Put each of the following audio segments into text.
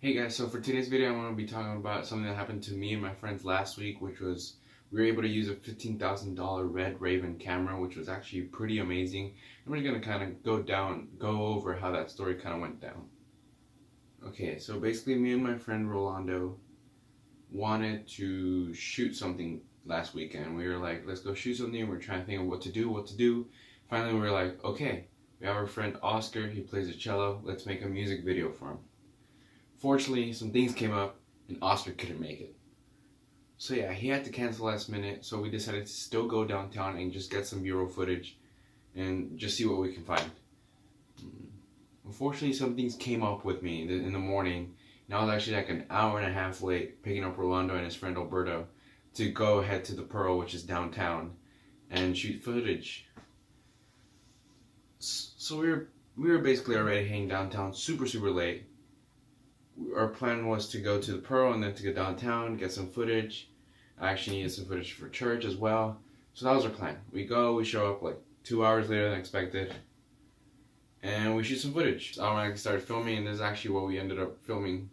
Hey guys, so for today's video I'm going to be talking about something that happened to me and my friends last week, which was we were able to use a $15,000 Red Raven camera, which was actually pretty amazing. And we're going to kind of go over how that story kind of went down. Okay, so basically me and my friend Rolando wanted to shoot something last weekend. We were like, let's go shoot something. We were trying to think of what to do. Finally we were like, okay, we have our friend Oscar, he plays the cello, let's make a music video for him. Fortunately, some things came up and Oscar couldn't make it. So yeah, he had to cancel last minute, so we decided to still go downtown and just get some B-roll footage and just see what we can find. Unfortunately, some things came up with me in the morning, and I was actually like an hour and a half late picking up Rolando and his friend Alberto to go head to the Pearl, which is downtown, and shoot footage. So we were basically already heading downtown super late. Our plan was to go to the Pearl and then to go downtown, get some footage. I actually needed some footage for church as well. So that was our plan. We show up like 2 hours later than expected, and we shoot some footage. I automatically started filming, and this is actually what we ended up filming.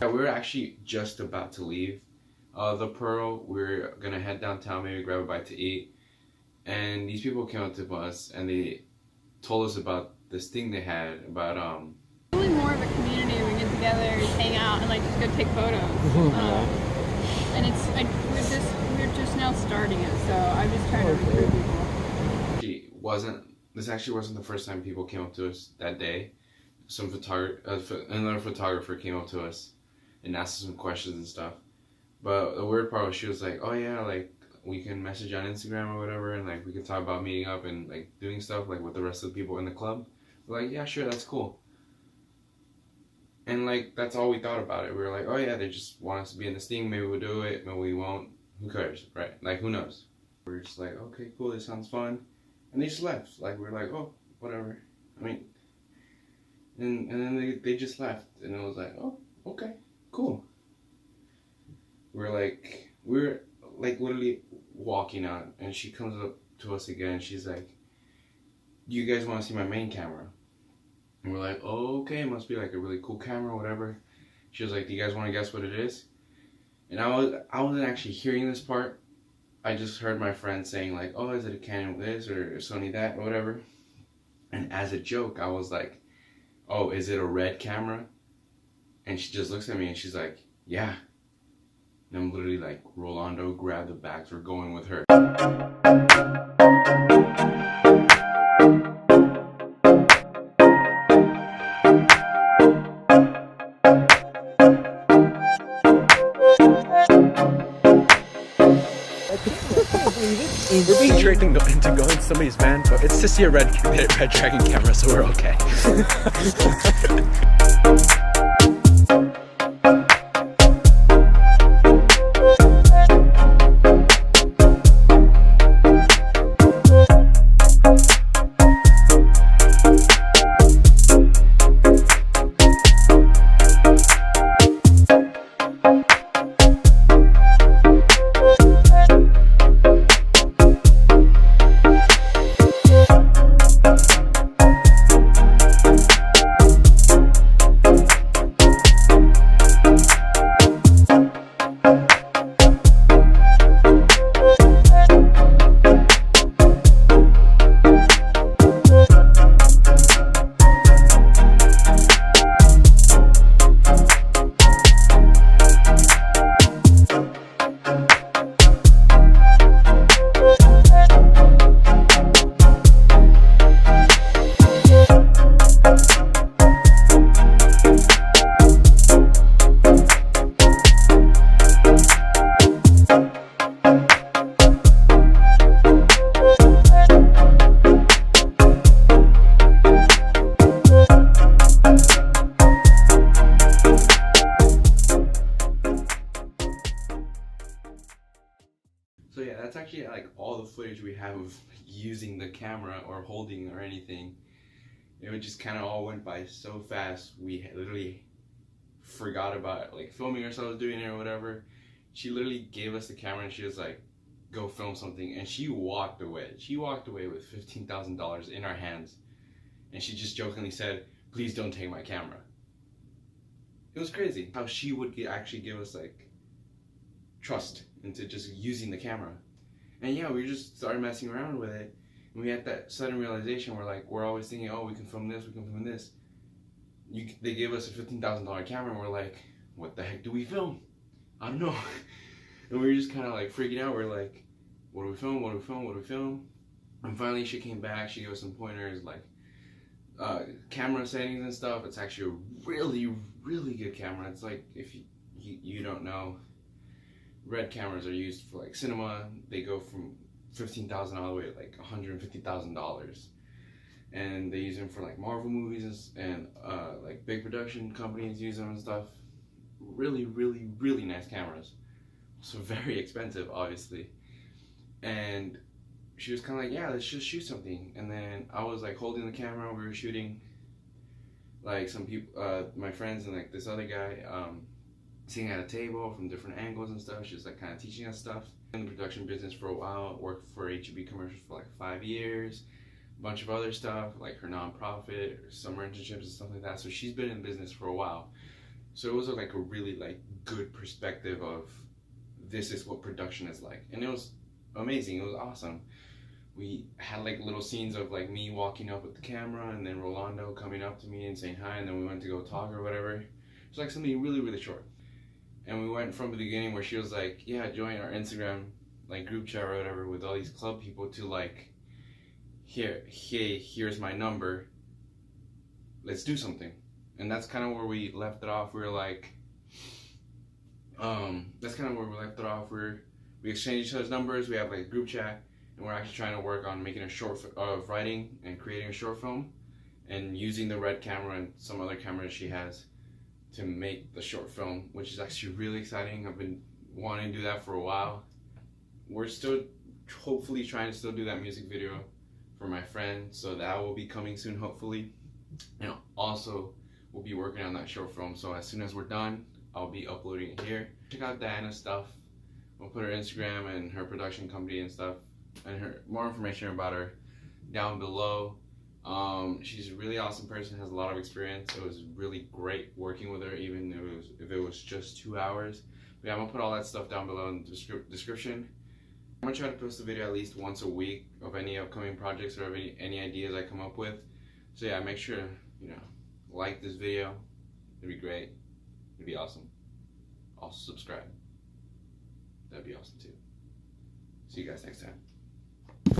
We were actually just about to leave the Pearl. We were gonna head downtown, maybe grab a bite to eat, and these people came up to us and they told us about this thing they had about Really more of a community. We get together, hang out, and like just go take photos. And we're just now starting it, so I'm just trying to recruit people. This actually wasn't the first time people came up to us that day. Another photographer came up to us and asked us some questions and stuff. But the weird part was she was like, oh yeah, like we can message on Instagram or whatever, and like we can talk about meeting up and like doing stuff like with the rest of the people in the club. We're like, yeah, sure, that's cool. And like that's all we thought about it. We were like, oh yeah, they just want us to be in this thing, maybe we'll do it, maybe we won't. Who cares, right? Like who knows? We're just like, okay, cool, this sounds fun. And they just left. Like we're like, oh, whatever. I mean, and then they just left, and it was like, oh, okay, cool. We were like literally walking out, and she comes up to us again. She's like, do you guys want to see my main camera? And we're like, oh, okay, it must be like a really cool camera or whatever. She was like, do you guys want to guess what it is? And I wasn't actually hearing this part. I just heard my friend saying like, oh, is it a Canon this or Sony that or whatever? And as a joke, I was like, oh, is it a red camera? And she just looks at me and she's like, yeah. And I'm literally like, Rolando, grab the bags, we're going with her. We're being tricked into going to somebody's van, but it's to see a red dragon camera, so we're okay. So yeah, that's actually like all the footage we have of using the camera or holding or anything. It just kind of all went by so fast. We literally forgot about like filming ourselves doing it or whatever. She literally gave us the camera and she was like, "Go film something," and she walked away. She walked away with $15,000 in our hands, and she just jokingly said, "Please don't take my camera." It was crazy how she would actually give us like trust into just using the camera. And yeah, we just started messing around with it, and we had that sudden realization where like we're always thinking, oh, we can film this, we can film this. They gave us a $15,000 camera and we're like, what the heck do we film? I don't know. And we were just kind of like freaking out. We're like, what do we film, what do we film, what do we film? And finally she came back, she gave us some pointers like camera settings and stuff. It's actually a really, really good camera. It's like, if you don't know, red cameras are used for like cinema. They go from $15,000 all the way to like $150,000, and they use them for like Marvel movies and like big production companies use them and stuff. Really, really, really nice cameras. So very expensive, obviously. And she was kind of like, yeah, let's just shoot something. And then I was like holding the camera. We were shooting like some people, my friends and like this other guy, sitting at a table from different angles and stuff. She was like kind of teaching us stuff. In the production business for a while, worked for HEB commercials for like 5 years, a bunch of other stuff like her nonprofit, summer internships and stuff like that. So she's been in business for a while. So it was like a really like good perspective of this is what production is like. And it was amazing. It was awesome. We had like little scenes of like me walking up with the camera and then Rolando coming up to me and saying hi, and then we went to go talk or whatever. It's like something really, really short. And we went from the beginning where she was like, yeah, join our Instagram like group chat or whatever with all these club people, to like, here's my number, let's do something. And that's kind of where we left it off. We were like, that's kind of where we left it off. We exchanged each other's numbers. We have like a group chat, and we're actually trying to work on making a short of writing and creating a short film, and using the red camera and some other cameras she has to make the short film, which is actually really exciting. I've been wanting to do that for a while. We're still hopefully trying to still do that music video for my friend, so that will be coming soon, hopefully. And also we'll be working on that short film, so as soon as we're done, I'll be uploading it here. Check out Diana's stuff. We'll put her Instagram and her production company and stuff, and her more information about her down below. She's a really awesome person, has a lot of experience. It was really great working with her, even if it was just 2 hours. But yeah, I'm gonna put all that stuff down below in the description. I'm gonna try to post a video at least once a week of any upcoming projects or of any ideas I come up with. So yeah, make sure to, like this video. It'd be great. It'd be awesome. Also subscribe. That'd be awesome too. See you guys next time.